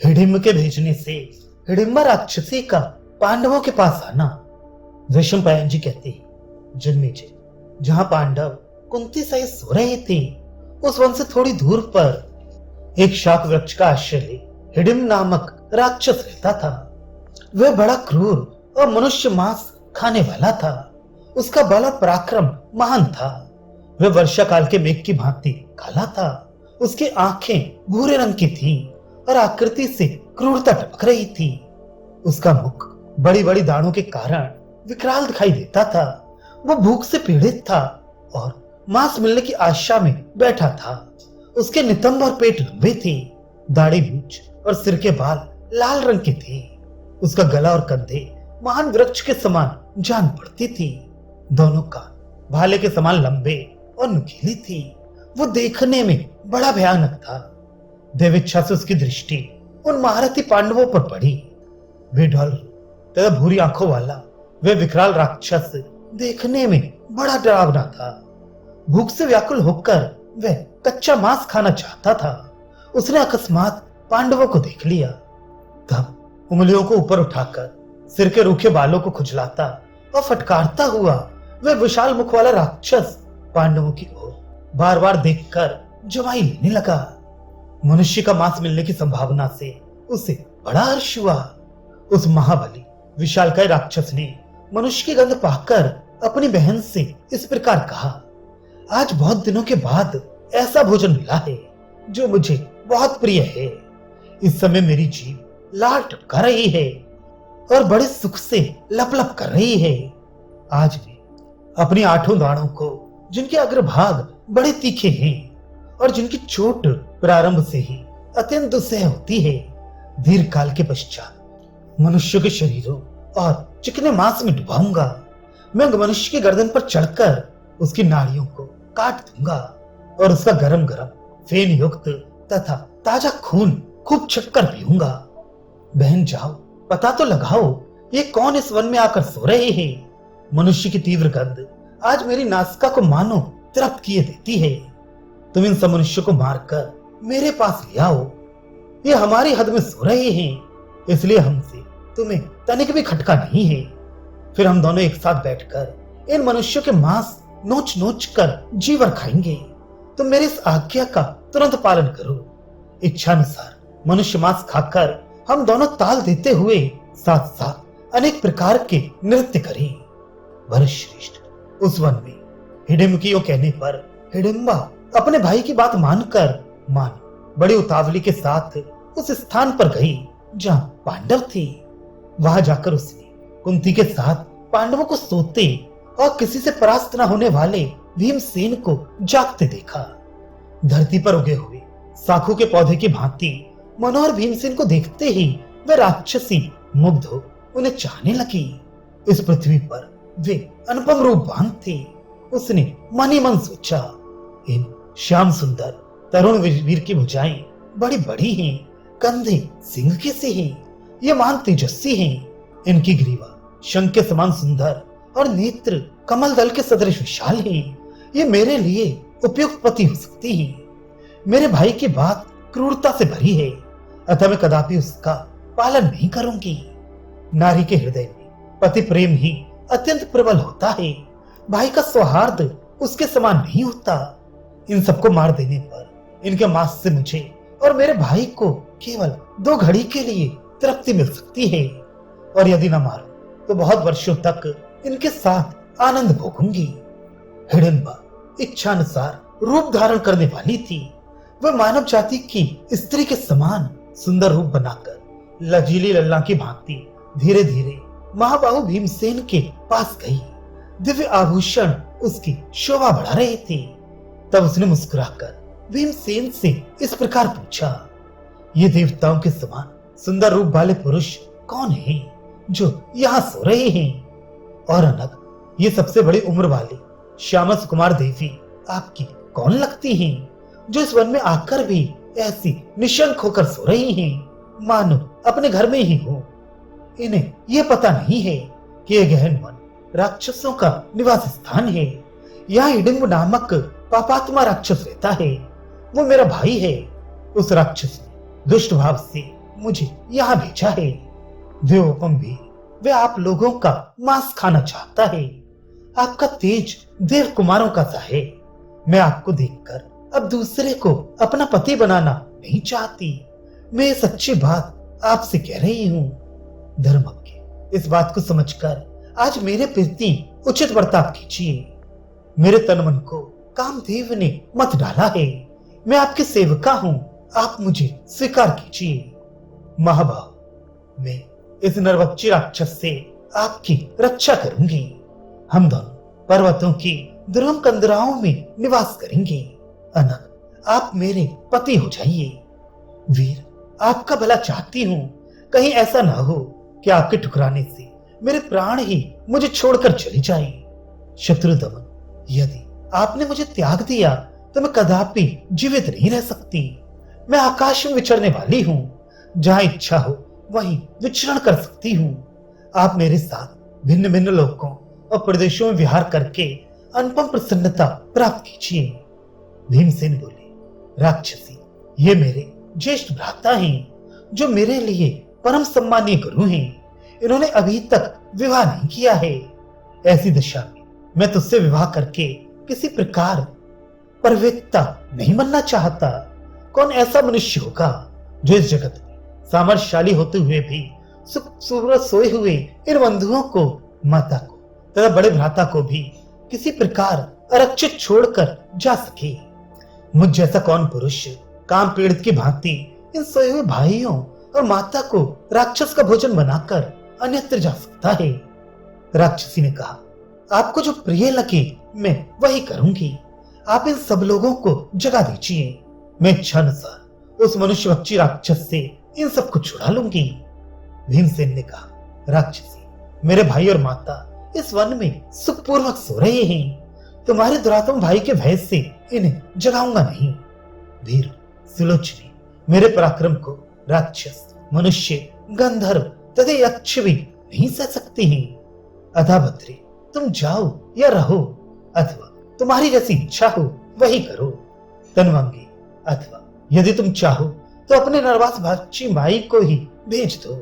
हिडिंब के भेजने से हिडिंबा राक्षसी का पांडवों के पास आना। वैशंपायन जी कहते हैं, जन्मेजय, जहां पांडव कुंती सहित सो रहे थे उस वन से थोड़ी दूर पर एक शाक वृक्ष का आश्रय ले हिडिंब नामक राक्षस रहता था। वह बड़ा क्रूर और मनुष्य मांस खाने वाला था। उसका बल और पराक्रम महान था। वह वर्षा काल के मेघ की भांति काला था। उसकी आंखें भूरे रंग की थीं और आकृति से क्रूरता टपक रही थी। उसका मुख बड़ी बड़ी दाढ़ों के कारण विकराल दिखाई देता था। वो भूख से पीड़ित था और मांस मिलने की आशा में बैठा था। उसके नितंब और पेट लंबे थे। दाढ़ी मूंछ और सिर के बाल लाल रंग के थे। उसका गला और कंधे महान वृक्ष के समान जान पड़ती थी। दोनों कान भाले के समान लंबे और नुकीली थी। वो देखने में बड़ा भयानक था। देवेच्छा से उसकी दृष्टि उन महारथी पांडवों पर पड़ी। वे ढल तथा भूरी आंखों वाला वह विकराल राक्षस देखने में बड़ा डरावना था। भूख से व्याकुल होकर वह कच्चा मांस खाना चाहता था। उसने अकस्मात पांडवों को देख लिया। तब उंगलियों को ऊपर उठाकर सिर के रूखे बालों को खुजलाता और फटकारता हुआ वह विशाल मुख वाला राक्षस पांडवों की ओर बार बार देखकर जवाई लेने लगा। मनुष्य का मांस मिलने की संभावना से उसे बड़ा हर्ष हुआ। उस महाबली विशालकाय राक्षस ने मनुष्य की गंध पाकर अपनी बहन से इस प्रकार कहा, आज बहुत दिनों के बाद ऐसा भोजन मिला है जो मुझे बहुत प्रिय है। इस समय मेरी जीभ लार टपका रही है और बड़े सुख से लप लप कर रही है। आज भी अपनी 8 दाढ़ों को, जिनके अग्रभाग बड़े तीखे हैं और जिनकी चोट प्रारंभ से ही अत्यंत दुस्सह होती है, दीर्घ काल के पश्चात मनुष्य के शरीरों और चिकने मांस में डुबाऊंगा। मैं मनुष्य की गर्दन पर चढ़कर उसकी नाड़ियों को काट दूंगा और उसका गरम गरम फेन युक्त तथा ताजा खून खूब छककर पीऊंगा। बहन जाओ, पता तो लगाओ ये कौन इस वन में आकर सो रहे हैं। मनुष्य की तीव्र गंध आज मेरी नासिका को मानो तृप्त किए देती है। तुम इन सब मनुष्यों को मारकर मेरे पास ले आओ। ये हमारी हद में सो रहे हैं, इसलिए हमसे तुम्हें तनिक भी खटका नहीं है। फिर हम दोनों एक साथ बैठकर इन मनुष्यों के मांस नोच नोच कर जीवर खाएंगे। तुम मेरी इस आज्ञा का तुरंत पालन करो। इच्छानुसार मनुष्य मांस खाकर हम दोनों ताल देते हुए साथ साथ अनेक प्रकार के नृत्य करें। भरतश्रेष्ठ, उस वन में हिडिंब की कहने पर हिडिंबा अपने भाई की बात मानकर बड़ी उतावली के साथ उस स्थान पर गई जहां पांडव थे। वहां जाकर उसने कुंती के साथ पांडवों को सोते और किसी से परास्त न होने वाले भीमसेन को जागते देखा। धरती पर उगे हुए साखू के पौधे की भांति मनोहर भीमसेन को देखते ही वह राक्षसी मुग्ध हो उन्हें चाहने लगी। इस पृथ्वी पर वे अनुपम रूपवान थे। उसने मन ही मन सोचा, इन श्याम सुंदर तरुण वीर की भुजाएं बड़ी बड़ी हैं, कंधे सिंह के से हैं, ये महान तेजस्वी हैं। इनकी ग्रीवा शंख के समान सुंदर और नेत्र कमल दल के सदृश विशाल हैं। ये मेरे लिए उपयुक्त पति हो सकती हैं। मेरे भाई की बात क्रूरता से भरी है, अतः मैं कदापि उसका पालन नहीं करूंगी। नारी के हृदय में पति प्रेम ही अत्यंत प्रबल होता है। भाई का सौहार्द उसके समान नहीं होता। इन सबको मार देने पर इनके मांस से मुझे और मेरे भाई को केवल 2 घड़ी के लिए तृप्ति मिल सकती है, और यदि न मारूं तो बहुत वर्षों तक इनके साथ आनंद भोगूंगी। हिडिंबा इच्छानुसार रूप धारण करने वाली थी। वह मानव जाति की स्त्री के समान सुंदर रूप बनाकर लजीली लल्ला की भांति धीरे धीरे महाबाहु भीमसेन के पास गई। दिव्य आभूषण उसकी शोभा बढ़ा रहे थे। तब उसने मुस्कुराकर भीमसेन से इस प्रकार पूछा, ये देवताओं के समान सुंदर रूप वाले पुरुष कौन हैं जो यहाँ सो रहे हैं? और अनग ये सबसे बड़ी उम्र वाली श्यामा सुकुमार देवी आपकी कौन लगती हैं जो इस वन में आकर भी ऐसी निशंक होकर सो रही हैं, मानो अपने घर में ही हो। इन्हें यह पता नहीं है कि यह गहन वन राक्षसों का निवास स्थान है। यहाँ हिडिंब नामक पापात्मा राक्षस रहता है। वो मेरा भाई है। उस राक्षस ने दुष्ट भाव से मुझे यहाँ भेजा है। देवोपम भी वे आप लोगों का मांस खाना चाहता है। आपका तेज देव कुमारों का सा है। मैं आपको देखकर अब दूसरे को अपना पति बनाना नहीं चाहती। मैं ये सच्ची बात आपसे कह रही हूँ। धर्मज्ञ, इस बात को समझकर आज मेरे प्रति उचित बर्ताव कीजिए। मेरे तन मन को कामदेव ने मत डाला है। मैं आपके सेवका हूँ, आप मुझे स्वीकार कीजिए। महाभाव, मैं इस नरभक्षी राक्षस से आपकी रक्षा करूंगी। हम दोनों पर्वतों की दुर्गम कंदराओं में निवास करेंगे। अनग आप मेरे पति हो जाइए। वीर, आपका भला चाहती हूँ। कहीं ऐसा ना हो कि आपके ठुकराने से मेरे प्राण ही मुझे छोड़कर चले जाए। शत्रुदमन, यदि आपने मुझे त्याग दिया तो मैं कदापि जीवित नहीं रह सकती। मैं आकाश में विचरने वाली हूँ। जहां इच्छा हो वहीं विचरण कर सकती हूँ। आप मेरे साथ भिन्न भिन्न लोकों और प्रदेशों में विहार करके अनुपम प्रसन्नता प्राप्त कीजिए। भीमसेन बोले, राक्षसी, ये मेरे ज्येष्ठ भ्राता हैं, जो मेरे लिए परम सम्मानीय गुरु हैं। इन्होंने अभी तक विवाह नहीं किया है। ऐसी दशा में मैं तुझसे विवाह करके किसी प्रकार परवेत्ता नहीं बनना चाहता। कौन ऐसा मनुष्य होगा जो इस जगत में सामर्थ्यशाली होते हुए भी सुख सूरत सोए हुए इन बंधुओं को, माता को तथा बड़े भ्राता को भी किसी प्रकार आरक्षित छोड़कर जा सके। मुझ जैसा कौन पुरुष काम पीड़ित की भांति इन सोए हुए भाइयों और माता को राक्षस का भोजन बनाकर अन्यत्र जा सकता है। राक्षसी ने कहा, आपको जो प्रिय लगे मैं वही करूंगी। आप इन सब लोगों को जगा दीजिए। मैं इच्छा अनुसार उस मनुष्य भक्षी राक्षस से इन सबको छुड़ा लूंगी। भीमसेन ने कहा, राक्षसी, मेरे भाई और माता इस वन में सुखपूर्वक सो रहे हैं। तुम्हारे दुरात्म भाई के भय से इन्हें जगाऊंगा नहीं। वीर सुलोचनी, मेरे पराक्रम को राक्षस, मनुष्य, गंधर्व तथा यक्ष भी नहीं सह सकते हैं। अथाभद्रे, तुम जाओ या रहो, अथवा तुम्हारी जैसी इच्छा हो वही करो। तनवंगी, अथवा यदि तुम चाहो तो अपने नरवास भाची माई को ही भेज दो।